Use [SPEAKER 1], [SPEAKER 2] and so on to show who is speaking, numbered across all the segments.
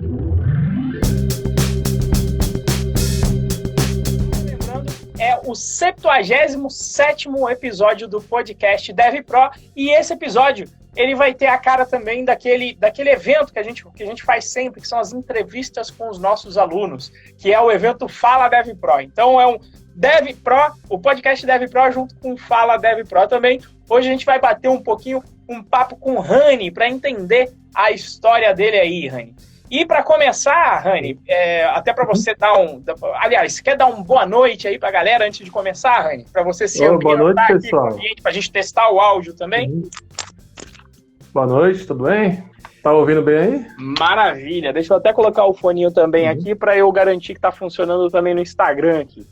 [SPEAKER 1] Lembrando, é o 77º episódio do podcast DevPro, e esse episódio ele vai ter a cara também daquele evento que a gente faz sempre, que são as entrevistas com os nossos alunos, que é o evento Fala DevPro. Então é um DevPro, o podcast DevPro junto com Fala DevPro também. Hoje a gente vai bater um papo com o Rani para entender a história dele aí, Rani. E para começar, Rani, até para você aliás, quer dar uma boa noite aí para a galera antes de começar, Rani? Para você se
[SPEAKER 2] ambientar aqui com o
[SPEAKER 1] ambiente, para a gente testar o áudio também?
[SPEAKER 2] Boa noite, tudo bem? Tá ouvindo bem aí?
[SPEAKER 1] Maravilha, deixa eu até colocar o foninho também aqui para eu garantir que tá funcionando também no Instagram aqui.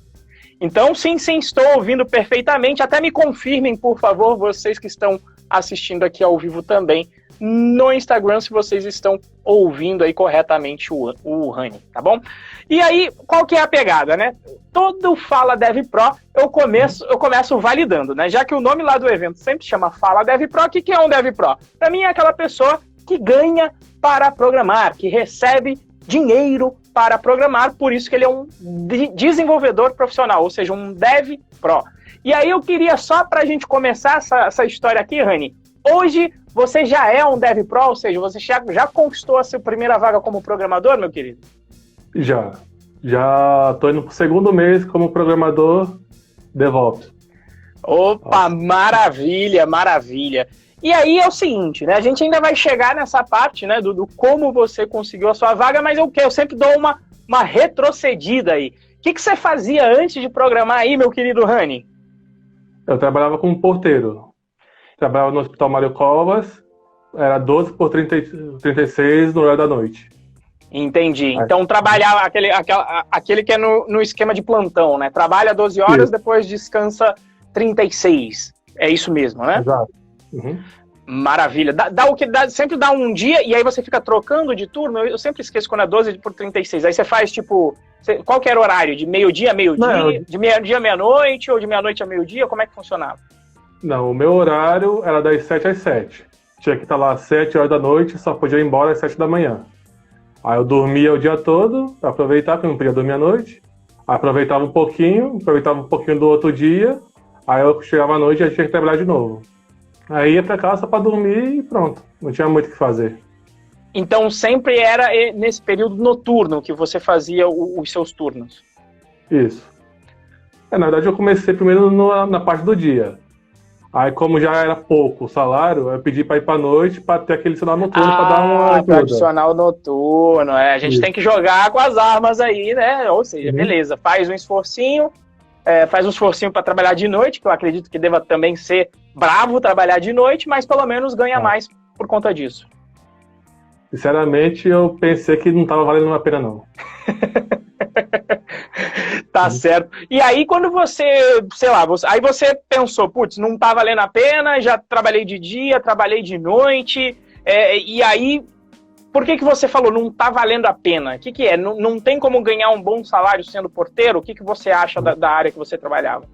[SPEAKER 1] Então, sim, estou ouvindo perfeitamente. Até me confirmem, por favor, vocês que estão assistindo aqui ao vivo também no Instagram, se vocês estão ouvindo aí corretamente o Rani, tá bom? E aí, qual que é a pegada, né? Todo Fala DevPro, eu começo validando, né? Já que o nome lá do evento sempre chama Fala DevPro, o que é um DevPro? Para mim é aquela pessoa que ganha para programar, que recebe dinheiro para programar, por isso que ele é um desenvolvedor profissional, ou seja, um DevPro. E aí eu queria só para a gente começar essa história aqui, Rani, hoje você já é um DevPro, ou seja, você já conquistou a sua primeira vaga como programador, meu querido?
[SPEAKER 2] Já tô indo pro segundo mês como programador DevOps.
[SPEAKER 1] Opa, maravilha. E aí é o seguinte, né? A gente ainda vai chegar nessa parte, né? Do como você conseguiu a sua vaga, mas eu sempre dou uma retrocedida aí. O que você fazia antes de programar aí, meu querido Rani?
[SPEAKER 2] Eu trabalhava como porteiro. Trabalhava no Hospital Mário Covas, era 12 por 36 no horário da noite.
[SPEAKER 1] Entendi. Então trabalhava aquele que é no esquema de plantão, né? Trabalha 12 horas, isso. Depois descansa 36. É isso mesmo, né?
[SPEAKER 2] Exato. Uhum.
[SPEAKER 1] Maravilha. Sempre dá um dia e aí você fica trocando de turno. Eu sempre esqueço quando é 12 por 36. Aí você faz qual que era o horário? De meio-dia a meio-dia? Não, de meio-dia à meia-noite ou de meia-noite a meio-dia? Como é que funcionava?
[SPEAKER 2] Não, o meu horário era das 7 às 7. Tinha que estar lá às 7 horas da noite, só podia ir embora às 7 da manhã. Aí eu dormia o dia todo, pra aproveitar, porque eu não podia dormir à noite. Aí aproveitava um pouquinho do outro dia. Aí eu chegava à noite e já tinha que trabalhar de novo. Aí ia pra casa só pra dormir e pronto. Não tinha muito o que fazer.
[SPEAKER 1] Então sempre era nesse período noturno que você fazia os seus turnos?
[SPEAKER 2] Isso. Na verdade eu comecei primeiro na parte do dia. Aí, como já era pouco o salário, eu pedi para ir para noite para ter aquele sinal noturno para dar uma ajuda.
[SPEAKER 1] Tradicional noturno, a gente tem que jogar com as armas aí, né? Ou seja, beleza, faz um esforcinho para trabalhar de noite, que eu acredito que deva também ser bravo trabalhar de noite, mas pelo menos ganha mais por conta disso.
[SPEAKER 2] Sinceramente, eu pensei que não estava valendo a pena, não.
[SPEAKER 1] Tá certo. E aí, quando você pensou, putz, não tá valendo a pena, já trabalhei de dia, trabalhei de noite, e aí, por que você falou, não tá valendo a pena? O que é? Não tem como ganhar um bom salário sendo porteiro? O que você acha da área que você trabalhava?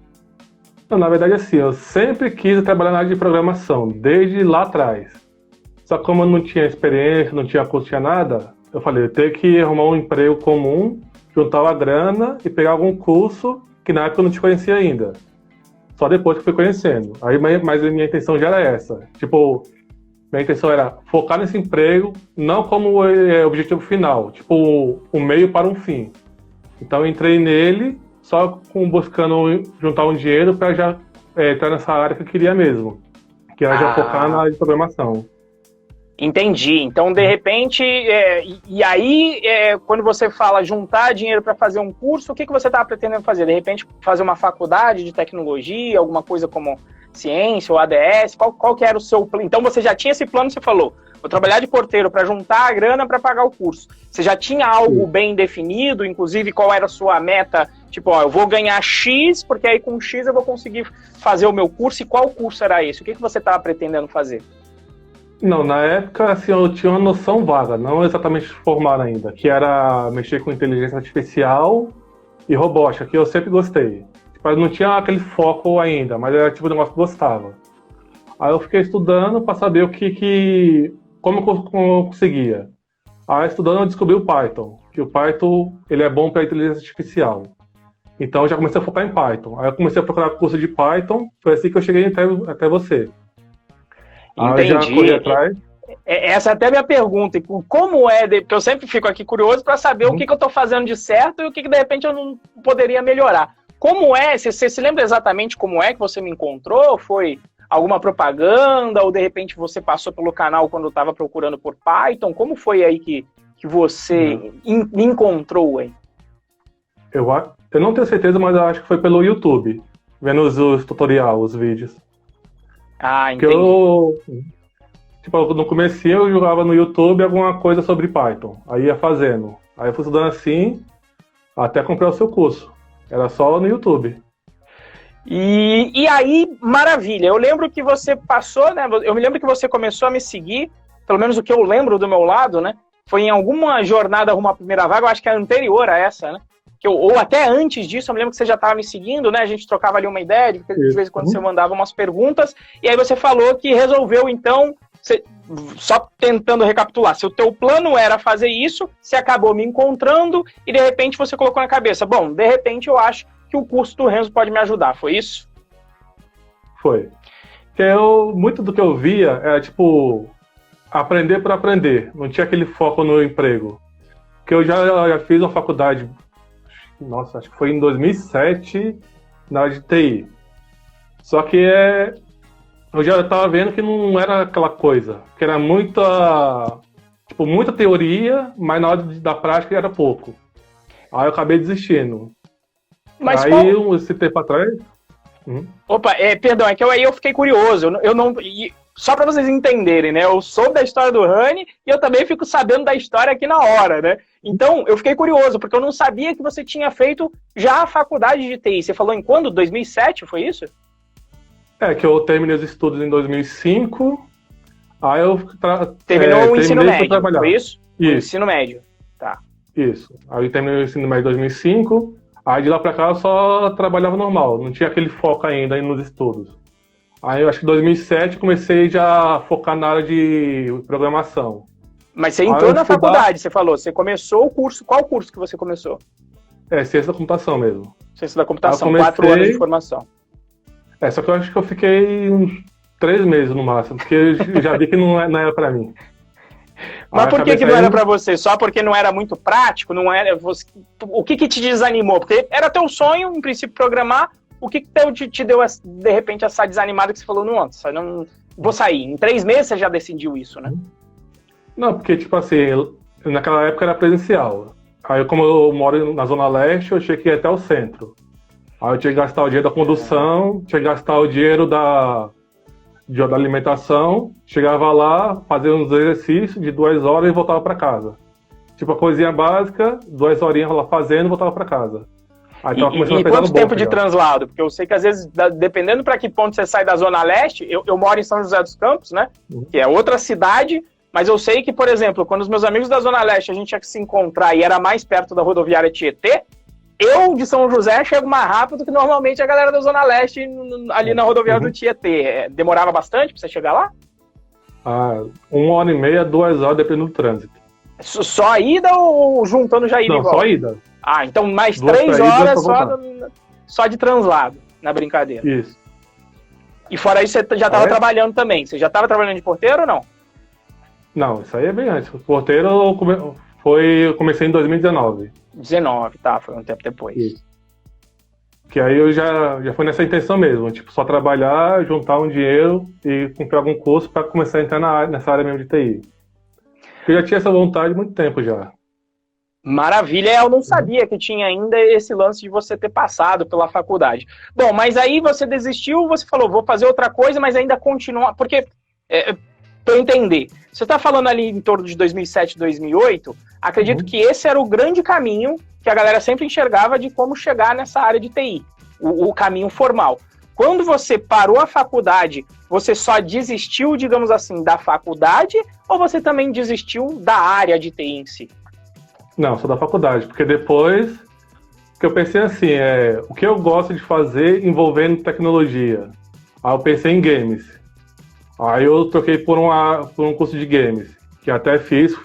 [SPEAKER 2] Não, na verdade, assim, eu sempre quis trabalhar na área de programação, desde lá atrás. Só que como eu não tinha experiência, não tinha curso, tinha nada, eu falei, eu tenho que arrumar um emprego comum, juntar a grana e pegar algum curso que na época eu não te conhecia ainda. Só depois que eu fui conhecendo. Mas a minha intenção já era essa. Minha intenção era focar nesse emprego, não como objetivo final. O meio para um fim. Então eu entrei nele só buscando juntar um dinheiro para já entrar nessa área que eu queria mesmo. Que era já focar na área de programação.
[SPEAKER 1] Entendi. Então, de repente, quando você fala juntar dinheiro para fazer um curso, o que você estava pretendendo fazer? De repente, fazer uma faculdade de tecnologia, alguma coisa como ciência ou ADS? Qual que era o seu plano? Então, você já tinha esse plano, você falou, vou trabalhar de porteiro para juntar a grana para pagar o curso. Você já tinha algo bem definido, inclusive qual era a sua meta? Eu vou ganhar X, porque aí com X eu vou conseguir fazer o meu curso. E qual curso era esse? O que você estava pretendendo fazer?
[SPEAKER 2] Não, na época, assim, eu tinha uma noção vaga, não exatamente formada ainda, que era mexer com inteligência artificial e robótica, que eu sempre gostei. Eu não tinha aquele foco ainda, mas era um negócio que eu gostava. Aí eu fiquei estudando para saber como eu conseguia. Aí estudando eu descobri o Python, que o Python ele é bom para inteligência artificial. Então eu já comecei a focar em Python. Aí eu comecei a procurar curso de Python, foi assim que eu cheguei até você. Aí eu já corri atrás.
[SPEAKER 1] Essa é até a minha pergunta. Como é, porque eu sempre fico aqui curioso para saber o que eu estou fazendo de certo e o que de repente eu não poderia melhorar. Como é? Você se lembra exatamente como é que você me encontrou? Foi alguma propaganda ou de repente você passou pelo canal quando eu estava procurando por Python? Como foi aí que você me encontrou aí?
[SPEAKER 2] Eu não tenho certeza, mas eu acho que foi pelo YouTube, vendo os tutoriais, os vídeos.
[SPEAKER 1] Ah, entendi.
[SPEAKER 2] Tipo, no comecinho eu jogava no YouTube alguma coisa sobre Python, aí ia fazendo. Aí eu fui estudando assim, até comprar o seu curso. Era só no YouTube.
[SPEAKER 1] E aí, maravilha. Eu lembro que você passou, né? Eu me lembro que você começou a me seguir, pelo menos o que eu lembro do meu lado, né? Foi em alguma jornada rumo à primeira vaga, eu acho que é anterior a essa, né? Ou até antes disso, eu me lembro que você já estava me seguindo, né? A gente trocava ali uma ideia, de vez em quando você mandava umas perguntas, e aí você falou que resolveu, então, só tentando recapitular, se o teu plano era fazer isso, você acabou me encontrando, e de repente você colocou na cabeça, bom, de repente eu acho que o curso do Renzo pode me ajudar, foi isso?
[SPEAKER 2] Foi. Porque muito do que eu via era, tipo, aprender por aprender, não tinha aquele foco no emprego. Porque eu já fiz uma faculdade, nossa, acho que foi em 2007, na área de TI. Só que eu já estava vendo que não era aquela coisa, que era muita teoria, mas na hora da prática era pouco. Aí eu acabei desistindo.
[SPEAKER 1] Mas
[SPEAKER 2] aí, esse tempo atrás...
[SPEAKER 1] Opa, perdão, é que aí eu fiquei curioso. Eu não, só para vocês entenderem, né? Eu soube da história do Rani e eu também fico sabendo da história aqui na hora, né? Então, eu fiquei curioso, porque eu não sabia que você tinha feito já a faculdade de TI. Você falou em quando? 2007, foi isso?
[SPEAKER 2] Que eu terminei os estudos em 2005, aí eu...
[SPEAKER 1] Terminou o ensino médio, foi isso?
[SPEAKER 2] Isso.
[SPEAKER 1] O ensino médio, tá.
[SPEAKER 2] Isso. Aí eu terminei o ensino médio em 2005, aí de lá pra cá eu só trabalhava normal, não tinha aquele foco ainda nos estudos. Aí eu acho que em 2007 comecei já a focar na área de programação.
[SPEAKER 1] Mas você entrou na faculdade, você falou, você começou o curso, qual curso que você começou?
[SPEAKER 2] Ciência da computação mesmo.
[SPEAKER 1] Ciência da computação, 4 anos de formação.
[SPEAKER 2] Só que eu acho que eu fiquei uns 3 meses no máximo, porque eu já vi que não era pra mim.
[SPEAKER 1] Mas por que não era pra você? Só porque não era muito prático? Não era você... O que te desanimou? Porque era teu sonho, em princípio, programar. O que te deu, de repente, essa desanimada que você falou, não vou sair. Em 3 meses você já decidiu isso, né?
[SPEAKER 2] Não, porque, tipo assim, naquela época era presencial. Aí, como eu moro na Zona Leste, eu tinha que ir até o centro. Aí eu tinha que gastar o dinheiro da condução, tinha que gastar o dinheiro da alimentação, chegava lá, fazia uns exercícios de 2 horas e voltava para casa. Tipo, a coisinha básica, 2 horinhas lá fazendo e voltava para casa. Aí tava começando a pesar
[SPEAKER 1] quanto tempo de translado? Porque eu sei que às vezes, dependendo para que ponto você sai da Zona Leste, eu moro em São José dos Campos, né? Que é outra cidade, mas eu sei que, por exemplo, quando os meus amigos da Zona Leste a gente tinha que se encontrar e era mais perto da rodoviária Tietê, eu, de São José, chego mais rápido que normalmente a galera da Zona Leste ali na rodoviária do Tietê. Demorava bastante pra você chegar lá?
[SPEAKER 2] 1h30, 2 horas, dependendo do trânsito.
[SPEAKER 1] Só a ida ou juntando já ida e volta?
[SPEAKER 2] Só a ida.
[SPEAKER 1] Então mais 3 horas só de translado, na brincadeira.
[SPEAKER 2] Isso.
[SPEAKER 1] E fora isso, você já estava trabalhando também. Você já estava trabalhando de porteiro ou não?
[SPEAKER 2] Não, isso aí é bem antes. O porteiro eu comecei em 2019.
[SPEAKER 1] 19, tá, foi um tempo depois.
[SPEAKER 2] Isso. Que aí eu já fui nessa intenção mesmo, tipo, só trabalhar, juntar um dinheiro e comprar algum curso para começar a entrar nessa área mesmo de TI. Eu já tinha essa vontade há muito tempo já.
[SPEAKER 1] Maravilha, eu não sabia que tinha ainda esse lance de você ter passado pela faculdade. Bom, mas aí você desistiu, você falou, vou fazer outra coisa, mas ainda continua, porque... Para eu entender, você está falando ali em torno de 2007, 2008, acredito que esse era o grande caminho que a galera sempre enxergava de como chegar nessa área de TI, o caminho formal. Quando você parou a faculdade, você só desistiu, digamos assim, da faculdade ou você também desistiu da área de TI em si?
[SPEAKER 2] Não, só da faculdade, porque depois que eu pensei assim, o que eu gosto de fazer envolvendo tecnologia. Aí eu pensei em games. Aí eu troquei por um curso de games, que até fiz,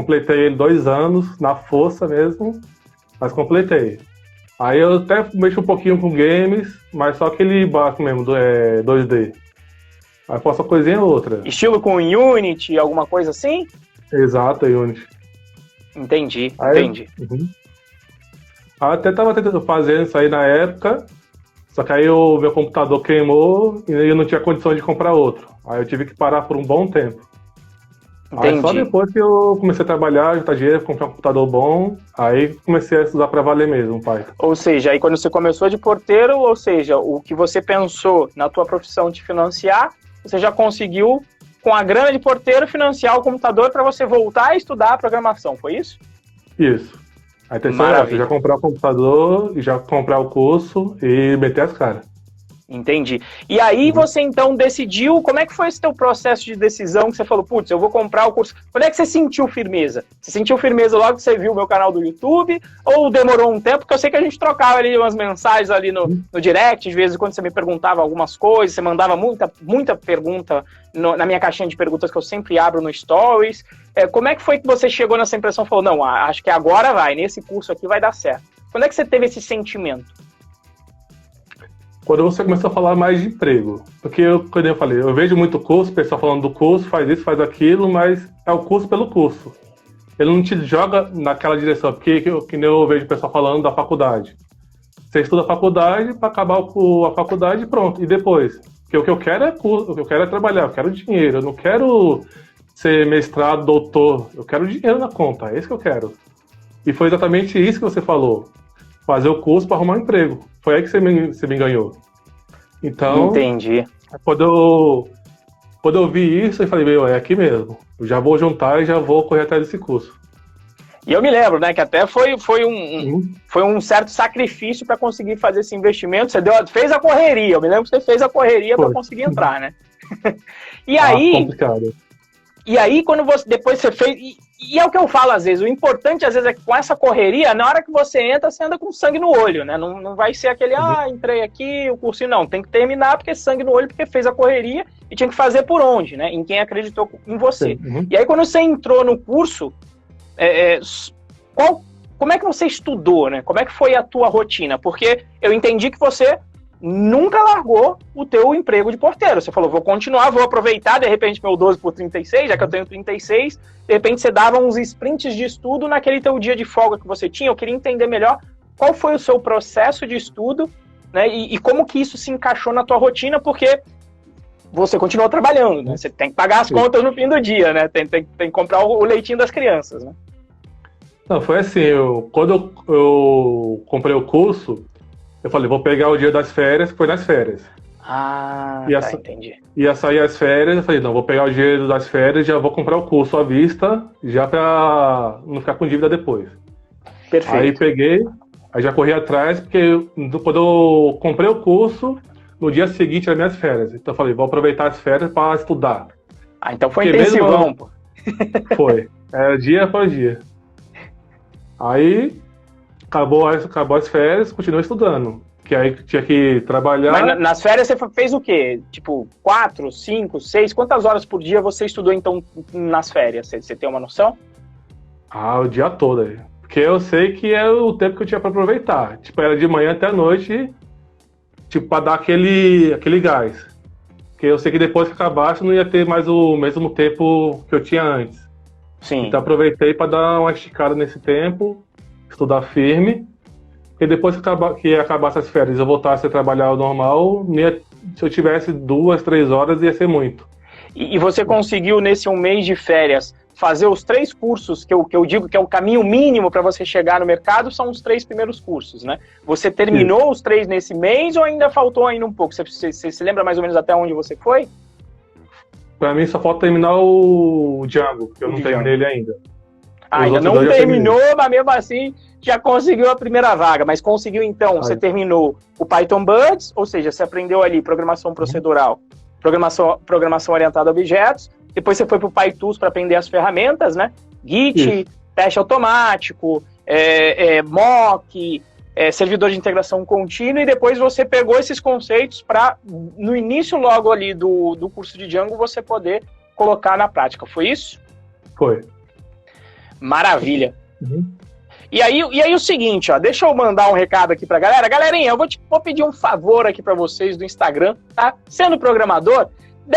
[SPEAKER 2] completei ele 2 anos, na força mesmo, mas completei. Aí eu até mexo um pouquinho com games, mas só aquele básico mesmo, 2D. Aí faço uma coisinha ou outra.
[SPEAKER 1] Estilo com Unity, alguma coisa assim?
[SPEAKER 2] Exato, Unity.
[SPEAKER 1] Entendi.
[SPEAKER 2] Uhum. Aí até tava tentando fazer isso aí na época, só que aí o meu computador queimou e eu não tinha condição de comprar outro. Aí eu tive que parar por um bom tempo.
[SPEAKER 1] Entendi.
[SPEAKER 2] Aí só depois que eu comecei a trabalhar, juntar dinheiro, comprar um computador bom, aí comecei a estudar para valer mesmo o Python.
[SPEAKER 1] Ou seja, aí quando você começou de porteiro, ou seja, o que você pensou na tua profissão te financiar, você já conseguiu, com a grana de porteiro, financiar o computador para você voltar a estudar a programação, foi isso?
[SPEAKER 2] Isso. A intenção é já comprar o computador, já comprar o curso e meter as caras.
[SPEAKER 1] Entendi. E aí você então decidiu, como é que foi esse teu processo de decisão que você falou, putz, eu vou comprar o curso. Quando é que você sentiu firmeza? Você sentiu firmeza logo que você viu o meu canal do YouTube? Ou demorou um tempo? Porque eu sei que a gente trocava ali umas mensagens ali no direct, às vezes quando você me perguntava algumas coisas, você mandava muita pergunta na minha caixinha de perguntas que eu sempre abro no Stories. Como é que foi que você chegou nessa impressão e falou, não, acho que agora vai, nesse curso aqui vai dar certo. Quando é que você teve esse sentimento?
[SPEAKER 2] Quando você começou a falar mais de emprego. Porque, como eu falei, eu vejo muito curso, o pessoal falando do curso, faz isso, faz aquilo, mas é o curso pelo curso. Ele não te joga naquela direção, porque que nem eu vejo o pessoal falando da faculdade. Você estuda a faculdade para acabar a faculdade e pronto. E depois? Porque o que eu quero é curso, o que eu quero é trabalhar, eu quero dinheiro, eu não quero ser mestrado, doutor, eu quero dinheiro na conta, é isso que eu quero. E foi exatamente isso que você falou. Fazer o curso para arrumar um emprego. Foi aí que você me ganhou. Então,
[SPEAKER 1] entendi.
[SPEAKER 2] Quando eu vi isso, eu falei, meu, é aqui mesmo. Eu já vou juntar e já vou correr atrás desse curso.
[SPEAKER 1] E eu me lembro, né, que até foi um certo sacrifício para conseguir fazer esse investimento. Você fez a correria, eu me lembro que você fez a correria para conseguir entrar, né? E aí...
[SPEAKER 2] complicado.
[SPEAKER 1] E aí, quando depois você fez... E é o que eu falo às vezes, o importante às vezes é que com essa correria, na hora que você entra, você anda com sangue no olho, né? Não vai ser aquele, entrei aqui, o cursinho, não. Tem que terminar porque sangue no olho, porque fez a correria e tinha que fazer por onde, né? Em quem acreditou em você.
[SPEAKER 2] Uhum.
[SPEAKER 1] E aí, quando você entrou no curso, como é que você estudou, né? Como é que foi a tua rotina? Porque eu entendi que você nunca largou o teu emprego de porteiro. Você falou, vou continuar, vou aproveitar, de repente, meu 12 por 36, já que eu tenho 36, de repente você dava uns sprints de estudo naquele teu dia de folga que você tinha. Eu queria entender melhor qual foi o seu processo de estudo, né, e como que isso se encaixou na tua rotina, porque você continuou trabalhando, né? Você tem que pagar as contas no fim do dia, né? Tem que comprar o leitinho das crianças, né?
[SPEAKER 2] Não, foi assim, quando eu comprei o curso, eu falei, vou pegar o dia das férias, foi nas férias.
[SPEAKER 1] Entendi.
[SPEAKER 2] Ia sair as férias, eu falei, não, vou pegar o dia das férias, já vou comprar o curso à vista, já pra não ficar com dívida depois.
[SPEAKER 1] Perfeito.
[SPEAKER 2] Aí peguei, aí já corri atrás, porque quando eu comprei o curso, no dia seguinte eram minhas férias. Então eu falei, vou aproveitar as férias para estudar.
[SPEAKER 1] Então foi intensivão, pô.
[SPEAKER 2] Foi. Era dia após dia. Aí acabou as férias, continuei estudando. Que aí tinha que trabalhar.
[SPEAKER 1] Mas nas férias você fez o quê? Tipo, 4, 5, 6? Quantas horas por dia você estudou, então, nas férias? Você tem uma noção?
[SPEAKER 2] O dia todo aí. Porque eu sei que é o tempo que eu tinha pra aproveitar. Tipo, era de manhã até a noite, tipo, pra dar aquele gás. Porque eu sei que depois que acabasse não ia ter mais o mesmo tempo que eu tinha antes.
[SPEAKER 1] Sim.
[SPEAKER 2] Então aproveitei pra dar uma esticada nesse tempo, estudar firme. E depois que acabasse as férias e eu voltasse a trabalhar normal, se eu tivesse 2, 3 horas, ia ser muito.
[SPEAKER 1] E você conseguiu, nesse um mês de férias, fazer os 3 cursos, que eu digo que é o caminho mínimo para você chegar no mercado, são os 3 primeiros cursos, né? Você terminou os 3 nesse mês ou ainda faltou ainda um pouco? Você se lembra mais ou menos até onde você foi?
[SPEAKER 2] Pra mim só falta terminar o Django, que eu não terminei ele ainda.
[SPEAKER 1] Ainda não terminou, mas mesmo assim já conseguiu a primeira vaga. Mas conseguiu então, você terminou o Python Buds, ou seja, você aprendeu ali programação procedural, programação orientada a objetos. Depois você foi para o PyTools para aprender as ferramentas, né? Git, teste automático, mock, servidor de integração contínua, e depois você pegou esses conceitos para, no início logo ali do curso de Django, você poder colocar na prática. Foi isso?
[SPEAKER 2] Foi.
[SPEAKER 1] Maravilha. E aí o seguinte, ó, deixa eu mandar um recado aqui pra galera. Galerinha, eu vou pedir um favor aqui pra vocês do Instagram, tá? Sendo programador,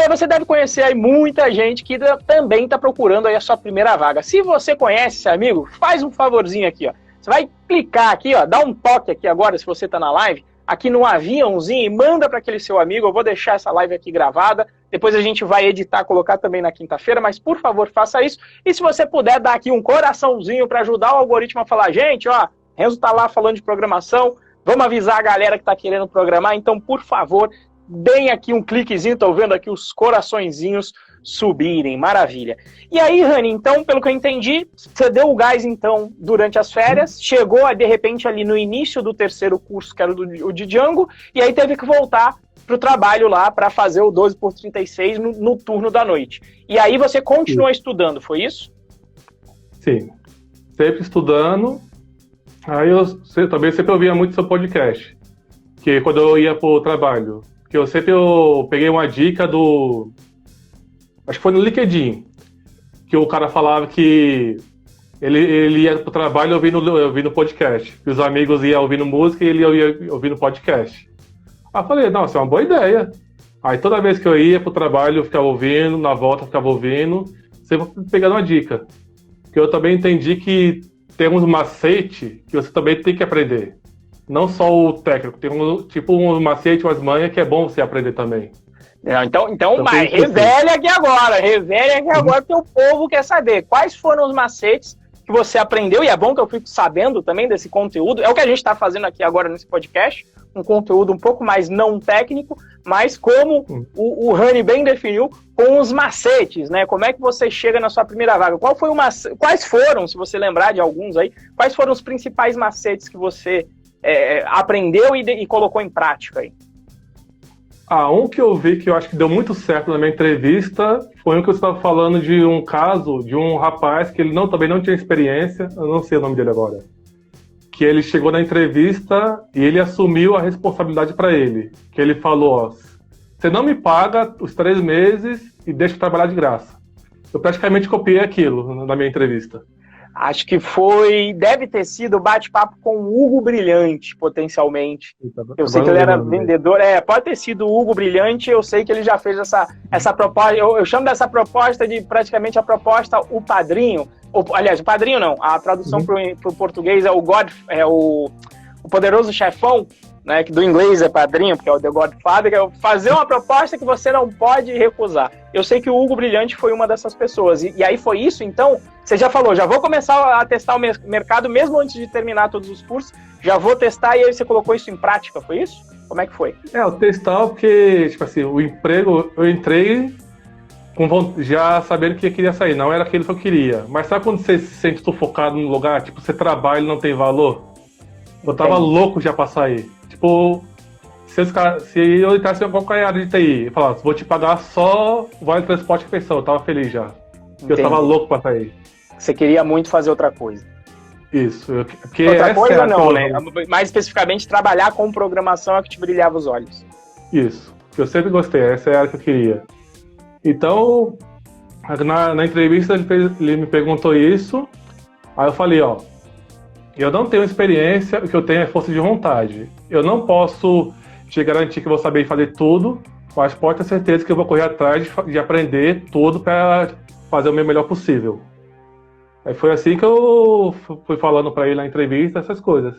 [SPEAKER 1] você deve conhecer aí muita gente que também tá procurando aí a sua primeira vaga. Se você conhece esse amigo, faz um favorzinho aqui, ó. Você vai clicar aqui, ó, dá um toque aqui agora, se você tá na live, aqui no aviãozinho e manda para aquele seu amigo. Eu vou deixar essa live aqui gravada, depois a gente vai editar, colocar também na quinta-feira, mas por favor faça isso. E se você puder dar aqui um coraçãozinho para ajudar o algoritmo a falar, gente, ó, Renzo tá lá falando de programação, vamos avisar a galera que tá querendo programar, então por favor, deem aqui um cliquezinho, tô vendo aqui os coraçõezinhos subirem, maravilha. E aí, Rani, então, pelo que eu entendi, você deu o gás, então, durante as férias, chegou, de repente, ali no início do terceiro curso, que era o de Django, e aí teve que voltar pro trabalho lá para fazer o 12x36 no turno da noite. E aí você continuou estudando, foi isso?
[SPEAKER 2] Sim, sempre estudando. Aí eu também sempre ouvia muito seu podcast, que quando eu ia pro trabalho, que eu peguei uma dica acho que foi no LinkedIn, que o cara falava que ele ia pro trabalho ouvindo podcast, que os amigos iam ouvindo música e ele ia ouvindo podcast. Aí eu falei, nossa, é uma boa ideia. Aí toda vez que eu ia pro trabalho eu ficava ouvindo, na volta eu ficava ouvindo, sempre pegando uma dica. Porque eu também entendi que tem uns macete que você também tem que aprender. Não só o técnico, tem um macete, umas manhas que é bom você aprender também.
[SPEAKER 1] Então mas revele aqui agora, porque o povo quer saber quais foram os macetes que você aprendeu, e é bom que eu fico sabendo também desse conteúdo, é o que a gente está fazendo aqui agora nesse podcast, um conteúdo um pouco mais não técnico, mas como o Rani bem definiu, com os macetes, né? Como é que você chega na sua primeira vaga? Quais foram, se você lembrar de alguns aí, quais foram os principais macetes que você aprendeu e colocou em prática aí?
[SPEAKER 2] Um que eu vi que eu acho que deu muito certo na minha entrevista foi um que eu estava falando de um caso de um rapaz que ele também não tinha experiência, eu não sei o nome dele agora, que ele chegou na entrevista e ele assumiu a responsabilidade para ele, que ele falou, ó, você não me paga os 3 meses e deixa eu trabalhar de graça. Eu praticamente copiei aquilo na minha entrevista.
[SPEAKER 1] Acho que deve ter sido o bate-papo com o Hugo Brilhante, potencialmente. Eu sei que ele era vendedor, pode ter sido o Hugo Brilhante, eu sei que ele já fez essa proposta, eu chamo dessa proposta de praticamente a proposta O Padrinho, aliás, O Padrinho não, a tradução pro português é o Poderoso Chefão, né, que do inglês é padrinho, porque é o The Godfather, que é fazer uma proposta que você não pode recusar. Eu sei que o Hugo Brilhante foi uma dessas pessoas. E aí foi isso, então, você já falou, já vou começar a testar o mercado, mesmo antes de terminar todos os cursos, já vou testar, e aí você colocou isso em prática, foi isso? Como é que foi?
[SPEAKER 2] Eu testar porque, tipo assim, o emprego, eu entrei já sabendo que eu queria sair, não era aquilo que eu queria. Mas sabe quando você se sente sufocado num lugar, tipo, você trabalha e não tem valor? Eu tava louco já pra sair. Tipo, se eu entrasse em qualquer área de TI e falasse, vou te pagar só o vale transporte e refeição, eu tava feliz já. Porque eu tava louco pra sair.
[SPEAKER 1] Você queria muito fazer outra coisa.
[SPEAKER 2] Isso.
[SPEAKER 1] Outra coisa não, né? Mais especificamente, trabalhar com programação é que te brilhava os olhos.
[SPEAKER 2] Isso. Eu sempre gostei, essa é a área que eu queria. Então, na entrevista ele me perguntou isso, aí eu falei, ó, eu não tenho experiência, o que eu tenho é força de vontade. Eu não posso te garantir que vou saber fazer tudo, mas pode ter certeza que eu vou correr atrás de aprender tudo para fazer o meu melhor possível. Aí foi assim que eu fui falando para ele na entrevista, essas coisas.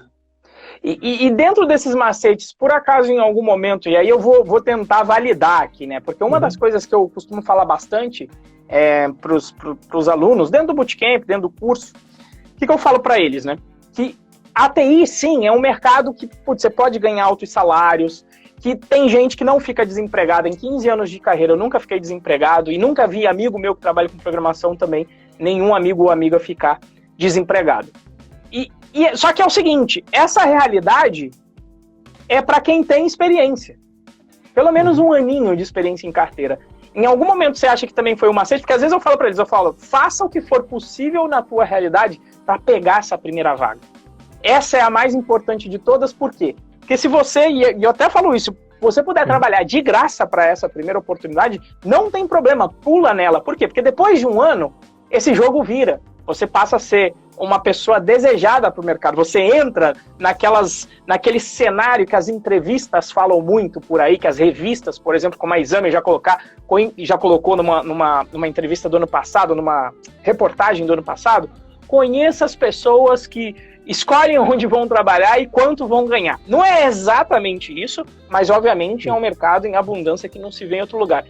[SPEAKER 1] E dentro desses macetes, por acaso em algum momento, e aí eu vou tentar validar aqui, né? Porque uma das coisas que eu costumo falar bastante pros alunos, dentro do bootcamp, dentro do curso, o que eu falo para eles, né? Que a TI, sim, é um mercado que você pode ganhar altos salários, que tem gente que não fica desempregada. Em 15 anos de carreira eu nunca fiquei desempregado e nunca vi amigo meu que trabalha com programação também, nenhum amigo ou amiga ficar desempregado. Só que é o seguinte, essa realidade é para quem tem experiência. Pelo menos um aninho de experiência em carteira. Em algum momento você acha que também foi um macete? Porque às vezes eu falo para eles, faça o que for possível na tua realidade para pegar essa primeira vaga. Essa é a mais importante de todas, por quê? Porque se você, e eu até falo isso, se você puder trabalhar de graça para essa primeira oportunidade, não tem problema, pula nela. Por quê? Porque depois de um ano, esse jogo vira. você passa a ser uma pessoa desejada para o mercado. Você entra naquele cenário que as entrevistas falam muito por aí, que as revistas, por exemplo, como a Exame já colocou numa entrevista do ano passado, numa reportagem do ano passado. Conheça as pessoas que escolhem onde vão trabalhar e quanto vão ganhar. Não é exatamente isso, mas obviamente é um mercado em abundância que não se vê em outro lugar.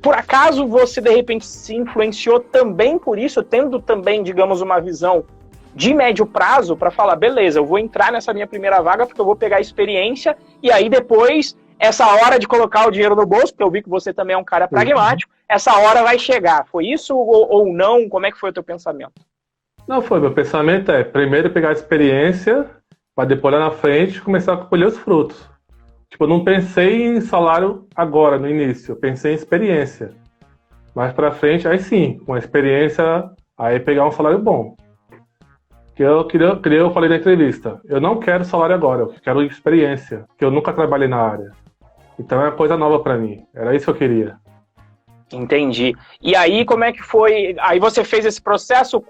[SPEAKER 1] Por acaso você, de repente, se influenciou também por isso, tendo também, digamos, uma visão de médio prazo para falar, beleza, eu vou entrar nessa minha primeira vaga porque eu vou pegar experiência e aí depois, essa hora de colocar o dinheiro no bolso, porque eu vi que você também é um cara pragmático, essa hora vai chegar. Foi isso ou não? Como é que foi o teu pensamento?
[SPEAKER 2] Não foi, meu pensamento é primeiro pegar a experiência, para depois lá na frente começar a colher os frutos. Tipo, eu não pensei em salário agora, no início. Eu pensei em experiência. Mais pra frente, aí sim, com a experiência, aí pegar um salário bom. Que eu falei na entrevista, eu não quero salário agora, eu quero experiência, que eu nunca trabalhei na área. Então é uma coisa nova pra mim. Era isso que eu queria.
[SPEAKER 1] Entendi. E aí, como é que foi? Aí você fez esse processo,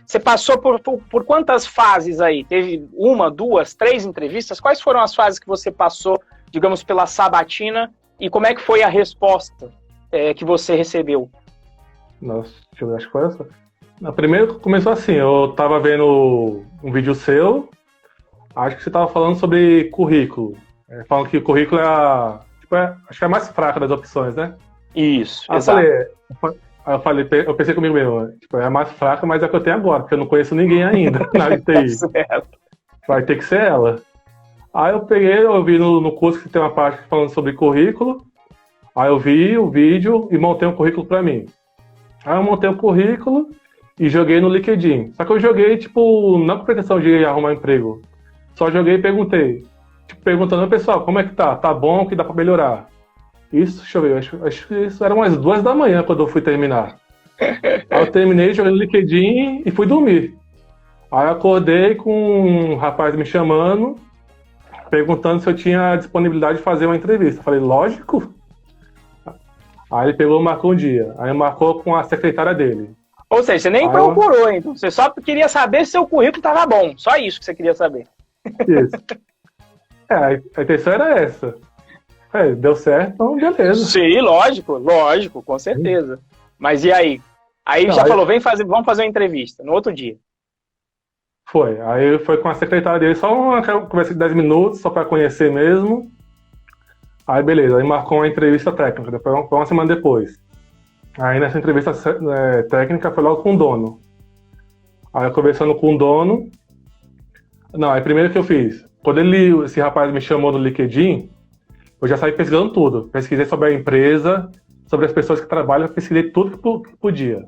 [SPEAKER 1] você passou por quantas fases aí? Teve 1, 2, 3 entrevistas? Quais foram as fases que você passou, digamos, pela sabatina? E como é que foi a resposta que você recebeu?
[SPEAKER 2] Nossa, deixa eu ver, acho que foi essa. Primeiro começou assim, eu tava vendo um vídeo seu, acho que você tava falando sobre currículo. Falando que o currículo acho que é a mais fraca das opções, né?
[SPEAKER 1] Isso,
[SPEAKER 2] exato. Eu pensei comigo mesmo, tipo, é a mais fraca, mas é a que eu tenho agora, porque eu não conheço ninguém ainda na área de TI. Vai ter que ser ela. Aí eu vi no curso que tem uma parte falando sobre currículo, aí eu vi o vídeo e montei um currículo pra mim. Aí eu montei o currículo e joguei no LinkedIn. Só que eu joguei, tipo, não com pretensão de arrumar emprego. Só joguei e perguntei. Tipo, perguntando, pessoal, como é que tá? Tá bom? O que dá pra melhorar? Isso, deixa eu ver, acho que isso era umas 2 da manhã quando eu fui terminar. Aí eu terminei, joguei no LinkedIn e fui dormir. Aí eu acordei com um rapaz me chamando, perguntando se eu tinha disponibilidade de fazer uma entrevista. Eu falei, lógico. Aí ele pegou e marcou um dia. Aí marcou com a secretária dele.
[SPEAKER 1] Ou seja, você nem procurou, então. Você só queria saber se seu currículo estava bom. Só isso que você queria saber.
[SPEAKER 2] Isso. A intenção era essa. Deu certo, então beleza.
[SPEAKER 1] Sim, lógico, com certeza. Mas e aí? Aí já falou, vamos fazer uma entrevista, no outro dia.
[SPEAKER 2] Foi, aí foi com a secretária dele, só uma conversa de 10 minutos, só para conhecer mesmo. Aí beleza, aí marcou uma entrevista técnica, depois, uma semana depois. Aí nessa entrevista técnica foi logo com o dono. Aí eu conversando com o dono... Não, aí primeiro que eu fiz, quando esse rapaz me chamou no LinkedIn, eu já saí pesquisando tudo. Pesquisei sobre a empresa, sobre as pessoas que trabalham, pesquisei tudo que podia.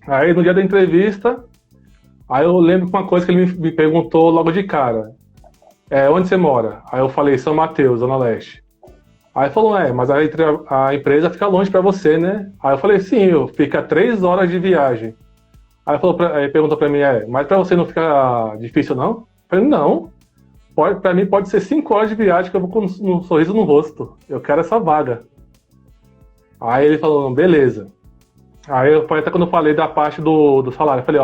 [SPEAKER 2] Aí no dia da entrevista, aí eu lembro uma coisa que ele me perguntou logo de cara. Onde você mora? Aí eu falei, São Mateus, Zona Leste. Aí ele falou, mas a empresa fica longe pra você, né? Aí eu falei, sim, fica 3 horas de viagem. Aí ele perguntou pra mim, mas pra você não fica difícil, não? Eu falei, não. Pra mim pode ser 5 horas de viagem que eu vou com um sorriso no rosto. Eu quero essa vaga. Aí ele falou, beleza. Aí até quando eu falei da parte do salário, eu falei,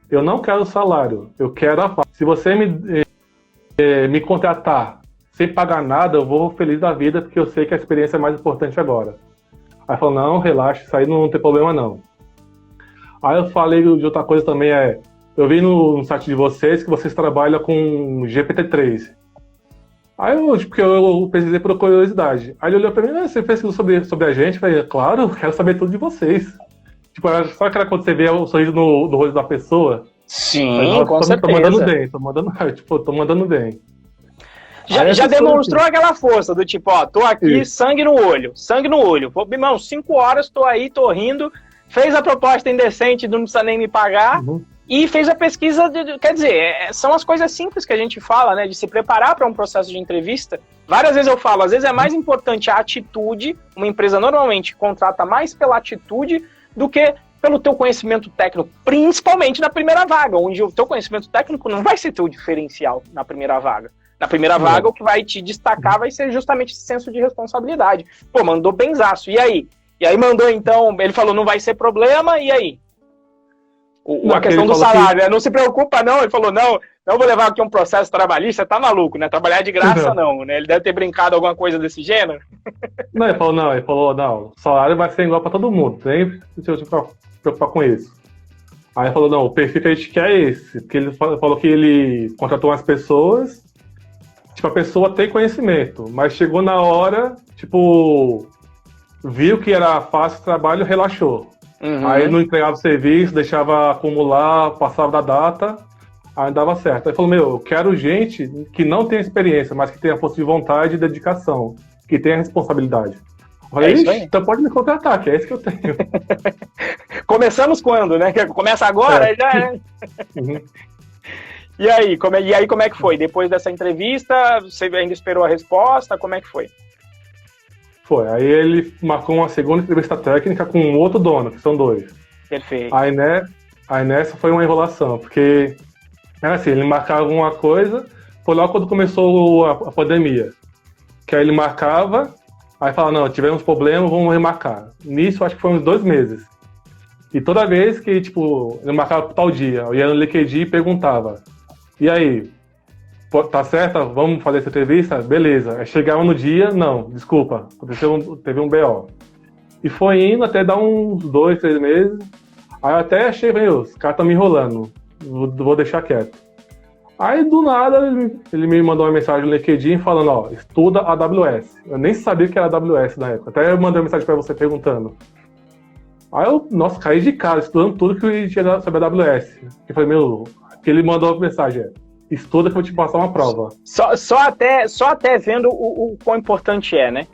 [SPEAKER 2] eu não quero o salário, eu quero a vaga. Se você me contratar sem pagar nada, eu vou feliz da vida, porque eu sei que a experiência é mais importante agora. Aí ele falou, não, relaxa, isso aí não tem problema não. Aí eu falei de outra coisa também, eu vi no site de vocês que vocês trabalham com GPT-3. Aí eu pesquisei por curiosidade. Aí ele olhou pra mim, você pesquisou sobre a gente? Eu falei, claro, eu quero saber tudo de vocês. Tipo, só aquela quando você vê o sorriso no rosto da pessoa.
[SPEAKER 1] Sim, com certeza.
[SPEAKER 2] Tô mandando bem.
[SPEAKER 1] Já demonstrou aquela força do tipo, tô aqui, isso. Sangue no olho. Pô, irmão, 5 horas, tô aí, tô rindo, fez a proposta indecente, não precisa nem me pagar, e fez a pesquisa, quer dizer, são as coisas simples que a gente fala, né, de se preparar para um processo de entrevista. Várias vezes eu falo, às vezes é mais importante a atitude, uma empresa normalmente contrata mais pela atitude do que pelo teu conhecimento técnico, principalmente na primeira vaga, onde o teu conhecimento técnico não vai ser teu diferencial na primeira vaga. Na primeira vaga, o que vai te destacar vai ser justamente esse senso de responsabilidade. Pô, mandou benzaço, e aí? E aí mandou então, ele falou, não vai ser problema, e aí? A questão do salário, né? Não se preocupa, não. Ele falou, não vou levar aqui um processo trabalhista, tá maluco, né? Trabalhar de graça, não, né? Ele deve ter brincado alguma coisa desse gênero.
[SPEAKER 2] Não, ele falou, o salário vai ser igual pra todo mundo, nem se preocupar com isso. Aí ele falou, não, o perfil que a gente quer é esse, porque ele falou que ele contratou umas pessoas, tipo, a pessoa tem conhecimento, mas chegou na hora, tipo, viu que era fácil o trabalho, relaxou. Aí não entregava o serviço, deixava acumular, passava da data, aí dava certo. Aí falou, eu quero gente que não tenha experiência, mas que tenha força de vontade e dedicação, que tenha responsabilidade. Eu falei, então pode me contratar, que é isso que eu tenho.
[SPEAKER 1] Começamos quando, né? Começa agora, já é. E aí, como é que foi? Depois dessa entrevista, você ainda esperou a resposta? Como é que foi?
[SPEAKER 2] Foi, aí ele marcou uma segunda entrevista técnica com um outro dono, que são dois.
[SPEAKER 1] Perfeito.
[SPEAKER 2] Aí nessa foi uma enrolação, porque era assim, ele marcava alguma coisa, foi logo quando começou a pandemia. Que aí ele marcava, aí falava, não, tivemos problemas, vamos remarcar. Nisso, acho que foi uns 2 meses. E toda vez que, tipo, ele marcava por tal dia, eu ia no LinkedIn e perguntava, e aí, tá certo? Vamos fazer essa entrevista? Beleza. Aí chegava no dia, não, desculpa, teve um BO. E foi indo até dar uns 2, 3 meses. Aí eu até achei, os caras estão me enrolando, vou deixar quieto. Aí do nada ele me mandou uma mensagem no LinkedIn falando, estuda AWS. Eu nem sabia que era AWS na época, até eu mandei uma mensagem para você perguntando. Aí eu, caí de cara, estudando tudo que eu tinha sobre AWS. Eu falei, que ele mandou a mensagem, estuda que eu vou te passar uma prova.
[SPEAKER 1] Só até vendo o quão importante é, né?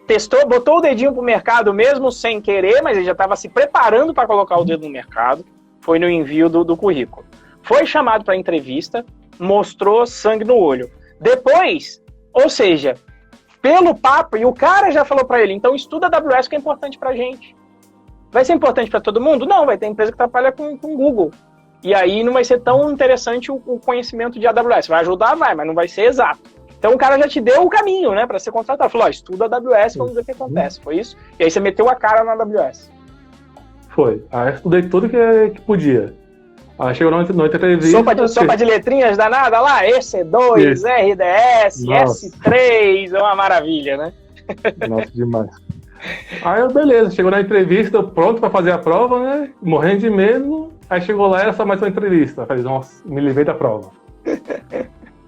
[SPEAKER 1] Testou, botou o dedinho pro mercado mesmo sem querer, mas ele já estava se preparando para colocar o dedo no mercado. Foi no envio do currículo. Foi chamado para entrevista, mostrou sangue no olho. Depois, ou seja, pelo papo, e o cara já falou para ele, então estuda AWS que é importante pra gente. Vai ser importante para todo mundo? Não, vai ter empresa que trabalha com Google. E aí não vai ser tão interessante o conhecimento de AWS. Vai ajudar, mas não vai ser exato. Então o cara já te deu o caminho, né, para ser contratado. Falou, estuda AWS, vamos ver o que acontece. Foi isso? E aí você meteu a cara na AWS.
[SPEAKER 2] Foi. Aí eu estudei tudo que podia. Aí chegou na entrevista...
[SPEAKER 1] Sopa de letrinhas danada lá? EC2, isso. RDS, nossa. S3, é uma maravilha, né?
[SPEAKER 2] Nossa, demais. Aí beleza, chegou na entrevista, pronto pra fazer a prova, né? Morrendo de medo. Aí chegou lá, era só mais uma entrevista. Falei, nossa, me livrei da prova.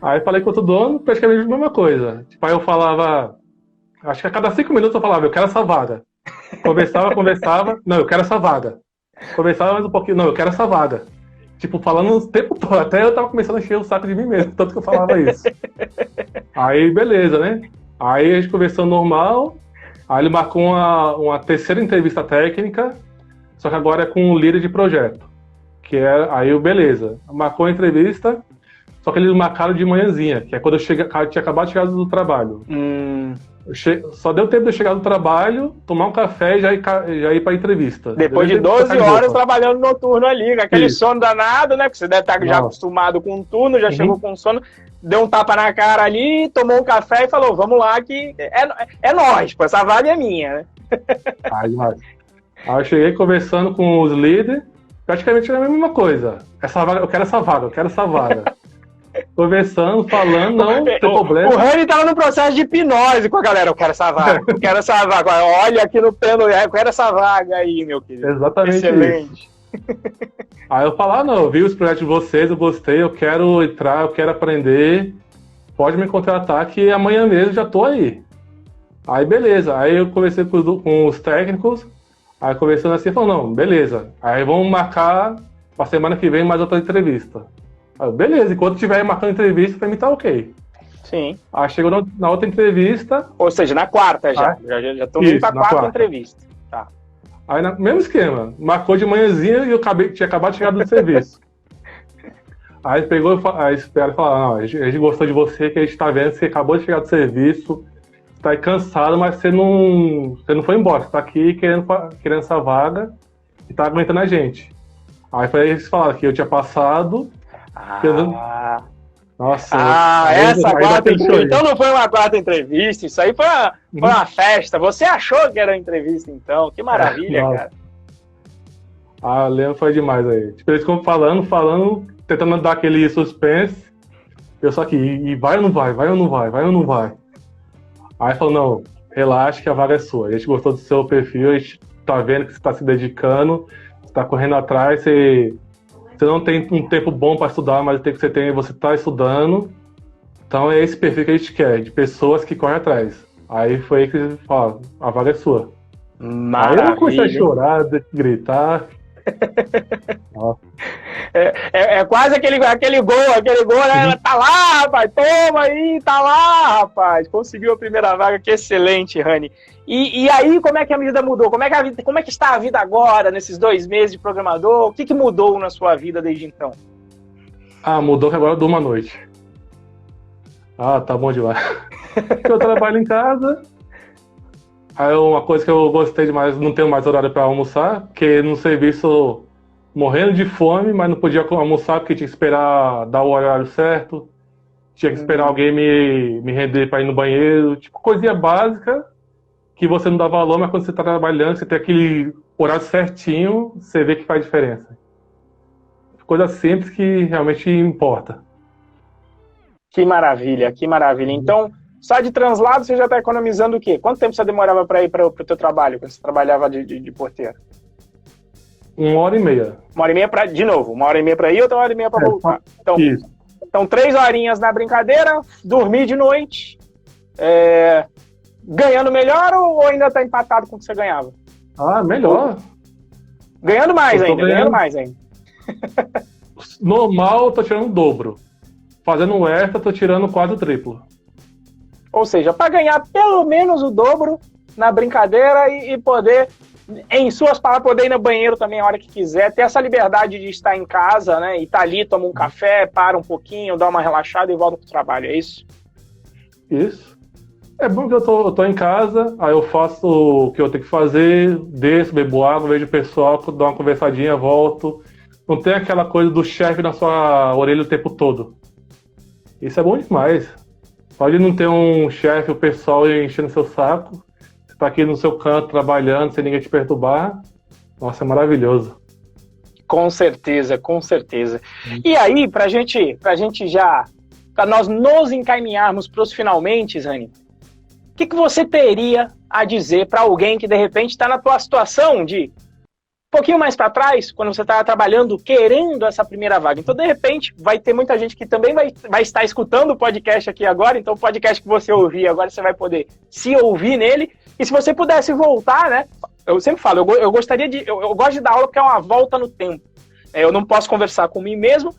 [SPEAKER 2] Aí falei com outro dono, praticamente a mesma coisa. Tipo, aí eu falava, acho que a cada 5 minutos eu falava, eu quero essa vaga. Conversava, não, eu quero essa vaga. Conversava mais um pouquinho, não, eu quero essa vaga. Tipo, falando o tempo todo, até eu tava começando a encher o saco de mim mesmo, tanto que eu falava isso. Aí, beleza, né? Aí a gente conversou normal, aí ele marcou uma terceira entrevista técnica, só que agora é com o líder de projeto. Que é, aí, beleza. Marcou a entrevista, só que eles marcaram de manhãzinha, que é quando eu tinha acabado de chegar do trabalho. Só deu tempo de eu chegar do trabalho, tomar um café e já ir pra entrevista.
[SPEAKER 1] Depois de 12 horas trabalhando noturno ali, com aquele sono danado, né? Porque você deve estar já acostumado com um turno, já chegou com sono, deu um tapa na cara ali, tomou um café e falou, vamos lá que é nóis, pô, essa vaga é minha, né?
[SPEAKER 2] Demais. Aí eu cheguei conversando com os líderes, praticamente era a mesma coisa. Essa vaga, eu quero essa vaga. Conversando, falando, não tem problema.
[SPEAKER 1] O Rani tava no processo de hipnose com a galera. Eu quero essa vaga. Olha aqui no plano, eu quero essa vaga aí, meu querido.
[SPEAKER 2] Exatamente. Excelente. Aí eu falava, não, eu vi os projetos de vocês, eu gostei, eu quero entrar, eu quero aprender. Pode me contratar que amanhã mesmo já tô aí. Aí beleza. Aí eu conversei com os técnicos, aí conversando assim, falou, não, beleza. Aí vamos marcar pra semana que vem mais outra entrevista. Beleza, enquanto estiver marcando entrevista, pra mim tá ok.
[SPEAKER 1] Sim.
[SPEAKER 2] Aí chegou na outra entrevista.
[SPEAKER 1] Ou seja, na quarta já. Já tô indo pra quarta entrevista. Tá.
[SPEAKER 2] Aí, mesmo esquema. Marcou de manhãzinha e eu tinha acabado de chegar do serviço. Aí pegou a espera e falou: não, a gente gostou de você, que a gente tá vendo que você acabou de chegar do serviço, tá aí cansado, mas você não foi embora. Você tá aqui querendo essa vaga e tá aguentando a gente. Aí foi eles falaram que eu tinha passado. Nossa.
[SPEAKER 1] Essa quarta entrevista. Então não foi uma quarta entrevista, isso aí foi uma festa. Você achou que era uma entrevista, então? Que maravilha, cara.
[SPEAKER 2] A Leandro foi demais aí. Tipo, eles ficam falando, tentando dar aquele suspense. Eu só aqui, e vai ou não vai? Vai ou não vai? Vai ou não vai? Aí falou, não, relaxa que a vaga é sua. A gente gostou do seu perfil, a gente tá vendo que você tá se dedicando, você tá correndo atrás, você não tem um tempo bom para estudar, mas o tempo que você tem, você tá estudando. Então é esse perfil que a gente quer, de pessoas que correm atrás. Aí foi aí que ele falou, a vaga é sua.
[SPEAKER 1] Maravilha.
[SPEAKER 2] Aí eu comecei a chorar, gritar.
[SPEAKER 1] É quase aquele gol, né? Uhum. Tá lá, rapaz, toma aí, tá lá, rapaz. Conseguiu a primeira vaga, que excelente, Rani. E aí, como é que a vida mudou? Como é que está a vida agora, nesses 2 meses de programador? O que mudou na sua vida desde então?
[SPEAKER 2] Mudou que agora eu durmo à noite. Tá bom demais. Eu trabalho em casa. Aí uma coisa que eu gostei demais, não tenho mais horário para almoçar, porque no serviço morrendo de fome, mas não podia almoçar porque tinha que esperar dar o horário certo, tinha que esperar alguém me render para ir no banheiro, tipo coisinha básica que você não dá valor, mas quando você está trabalhando, você tem aquele horário certinho, você vê que faz diferença. Coisa simples que realmente importa.
[SPEAKER 1] Que maravilha, que maravilha. Então, só de translado você já está economizando o quê? Quanto tempo você demorava para ir para o teu trabalho, quando você trabalhava de porteiro?
[SPEAKER 2] 1h30.
[SPEAKER 1] 1h30 para, de novo, 1h30 para ir, outra 1h30 para voltar. Então 3 horinhas na brincadeira, dormir de noite, ganhando melhor ou ainda está empatado com o que você ganhava?
[SPEAKER 2] Melhor.
[SPEAKER 1] Ganhando mais ainda.
[SPEAKER 2] Normal, eu tô tirando o dobro. Fazendo um extra, tô tirando quase o triplo.
[SPEAKER 1] Ou seja, para ganhar pelo menos o dobro na brincadeira e poder, em suas palavras, poder ir no banheiro também a hora que quiser, ter essa liberdade de estar em casa, né? E tá ali, toma um café, para um pouquinho, dá uma relaxada e volta pro trabalho, é isso?
[SPEAKER 2] Isso. É bom que eu tô em casa, aí eu faço o que eu tenho que fazer, desço, bebo água, vejo o pessoal, dou uma conversadinha, volto. Não tem aquela coisa do chefe na sua orelha o tempo todo. Isso é bom demais. Pode não ter um chefe, o pessoal enchendo seu saco. Você tá aqui no seu canto trabalhando, sem ninguém te perturbar. Nossa, é maravilhoso.
[SPEAKER 1] Com certeza, com certeza. E aí, pra gente já, pra nós nos encaminharmos pros finalmente, Zani, o que você teria a dizer para alguém que de repente está na tua situação de um pouquinho mais para trás, quando você está trabalhando, querendo essa primeira vaga? Então, de repente, vai ter muita gente que também vai estar escutando o podcast aqui agora. Então, o podcast que você ouvir agora, você vai poder se ouvir nele. E se você pudesse voltar, né? Eu sempre falo, eu gostaria de... Eu gosto de dar aula porque é uma volta no tempo. Eu não posso conversar comigo mesmo,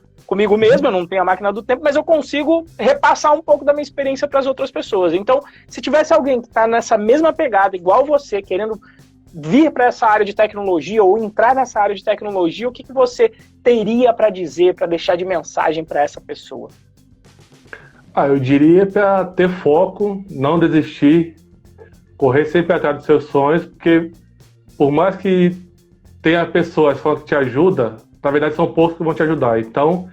[SPEAKER 1] eu não tenho a máquina do tempo, mas eu consigo repassar um pouco da minha experiência para as outras pessoas. Então, se tivesse alguém que está nessa mesma pegada, igual você, querendo vir para essa área de tecnologia ou entrar nessa área de tecnologia, o que você teria para dizer, para deixar de mensagem para essa pessoa?
[SPEAKER 2] Eu diria para ter foco, não desistir, correr sempre atrás dos seus sonhos, porque por mais que tenha pessoas falando que te ajudam, na verdade são poucos que vão te ajudar. Então,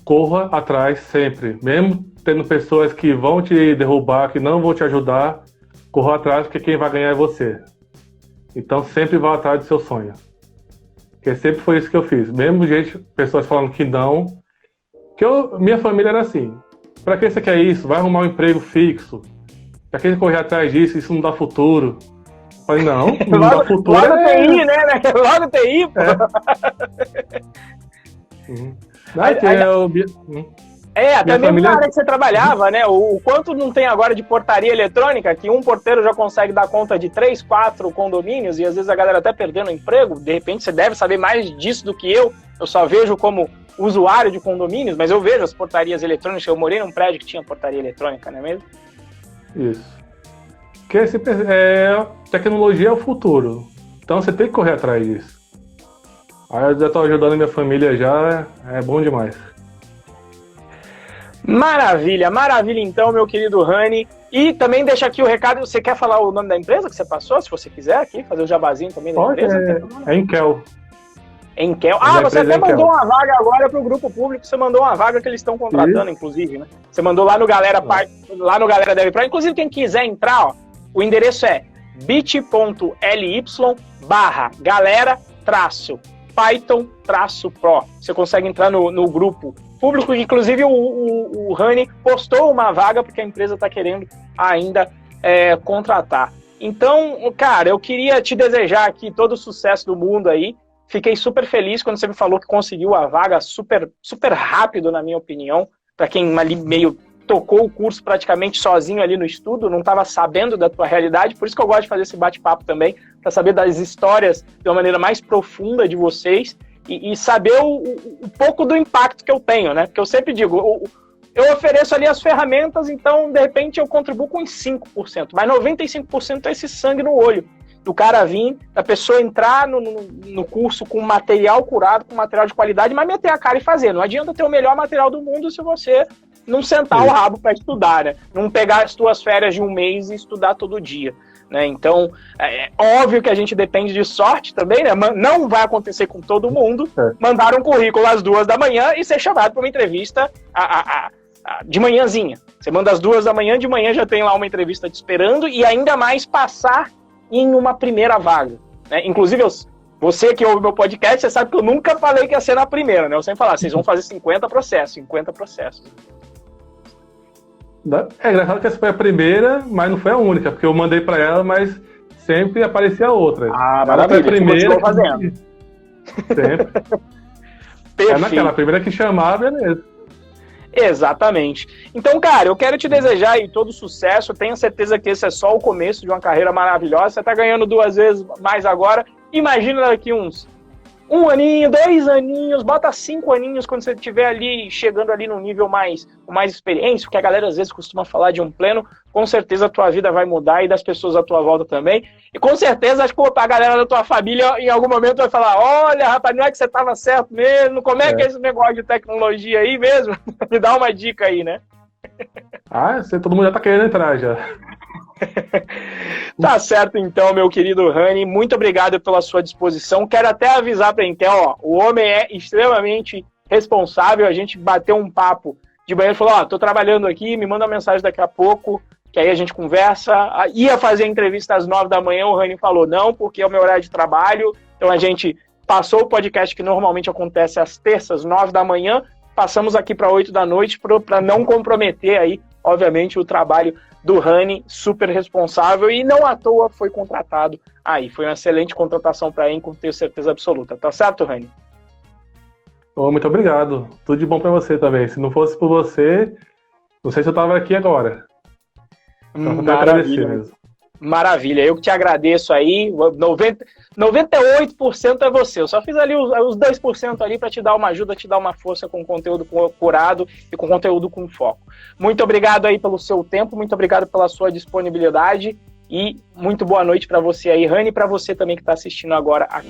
[SPEAKER 2] corra atrás sempre. Mesmo tendo pessoas que vão te derrubar, que não vão te ajudar, corra atrás, porque quem vai ganhar é você. Então sempre vá atrás do seu sonho. Porque sempre foi isso que eu fiz. Mesmo pessoas falando que não. Minha família era assim. Pra que você quer isso? Vai arrumar um emprego fixo. Pra que você correr atrás disso? Isso não dá futuro. Eu falei, não dá futuro.
[SPEAKER 1] Logo TI, né? Logo TI, pô. Até mesmo na área que você trabalhava, né? O quanto não tem agora de portaria eletrônica, que um porteiro já consegue dar conta de 3, 4 condomínios, e às vezes a galera até perdendo o emprego. De repente você deve saber mais disso do que eu só vejo como usuário de condomínios, mas eu vejo as portarias eletrônicas. Eu morei num prédio que tinha portaria eletrônica, não é mesmo?
[SPEAKER 2] Isso. Porque tecnologia é o futuro, então você tem que correr atrás disso. Aí eu já estou ajudando a minha família já, é bom demais.
[SPEAKER 1] Maravilha, maravilha então, meu querido Rani. E também deixa aqui o recado, você quer falar o nome da empresa que você passou, se você quiser aqui, fazer o jabazinho também da empresa?
[SPEAKER 2] É Enkel.
[SPEAKER 1] Enkel. Você até mandou uma vaga agora para o grupo público, você mandou uma vaga que eles estão contratando, inclusive, né? Você mandou lá no Galera Deve Pro. Inclusive, quem quiser entrar, o endereço é bit.ly/galera- Python-Pro. Você consegue entrar no grupo público, inclusive o Rani postou uma vaga porque a empresa está querendo ainda contratar. Então, cara, eu queria te desejar aqui todo o sucesso do mundo aí. Fiquei super feliz quando você me falou que conseguiu a vaga super, super rápido, na minha opinião, para quem ali meio tocou o curso praticamente sozinho ali no estudo, não estava sabendo da tua realidade, por isso que eu gosto de fazer esse bate-papo também, para saber das histórias de uma maneira mais profunda de vocês e saber um pouco do impacto que eu tenho, né? Porque eu sempre digo, eu ofereço ali as ferramentas, então, de repente, eu contribuo com 5%, mas 95% é esse sangue no olho. Do cara vir, da pessoa entrar no curso com material curado, com material de qualidade, mas meter a cara e fazer. Não adianta ter o melhor material do mundo se você não sentar o rabo para estudar, né? Não pegar as tuas férias de um mês e estudar todo dia, né? Então, é óbvio que a gente depende de sorte também, né? Não vai acontecer com todo mundo mandar um currículo às 2 da manhã e ser chamado para uma entrevista de manhãzinha. Você manda às 2 da manhã, de manhã já tem lá uma entrevista te esperando e ainda mais passar em uma primeira vaga, né? Inclusive, você que ouve meu podcast, você sabe que eu nunca falei que ia ser na primeira, né? Eu sempre falava, vocês vão fazer 50 processos.
[SPEAKER 2] É engraçado que essa foi a primeira, mas não foi a única, porque eu mandei para ela, mas sempre aparecia outra.
[SPEAKER 1] Ela foi a primeira. Fazendo.
[SPEAKER 2] Sempre. É naquela primeira que chamar, beleza.
[SPEAKER 1] Exatamente. Então, cara, eu quero te desejar aí todo sucesso. Tenho certeza que esse é só o começo de uma carreira maravilhosa. Você tá ganhando 2 vezes mais agora. Imagina daqui uns 1 aninho, 2 aninhos, bota 5 aninhos quando você estiver ali, chegando ali no nível com mais experiência, porque a galera às vezes costuma falar de um pleno, com certeza a tua vida vai mudar e das pessoas à tua volta também. E com certeza, acho que a galera da tua família em algum momento vai falar, olha, rapaz, não é que você estava certo mesmo, como é que é esse negócio de tecnologia aí mesmo? Me dá uma dica aí, né?
[SPEAKER 2] Todo mundo já tá querendo entrar já.
[SPEAKER 1] Tá certo então, meu querido Rani, muito obrigado pela sua disposição. Quero até avisar para a Intel, o homem é extremamente responsável. A gente bateu um papo de manhã e falou, tô trabalhando aqui, me manda uma mensagem daqui a pouco, que aí a gente conversa. Ia fazer a entrevista às 9 da manhã, o Rani falou não, porque é o meu horário de trabalho. Então a gente passou o podcast que normalmente acontece às terças, 9 da manhã, passamos aqui para 8 da noite para não comprometer aí, obviamente, o trabalho do Rani, super responsável, e não à toa foi contratado aí. Foi uma excelente contratação para a Encom, tenho certeza absoluta. Tá certo, Rani?
[SPEAKER 2] Muito obrigado. Tudo de bom para você também. Se não fosse por você, não sei se eu estava aqui agora. Então, eu agradecer mesmo.
[SPEAKER 1] Maravilha, eu que te agradeço aí. 98% é você. Eu só fiz ali os 2% ali para te dar uma ajuda, te dar uma força com conteúdo curado e com conteúdo com foco. Muito obrigado aí pelo seu tempo, muito obrigado pela sua disponibilidade e muito boa noite para você aí, Rani, e para você também que está assistindo agora aqui.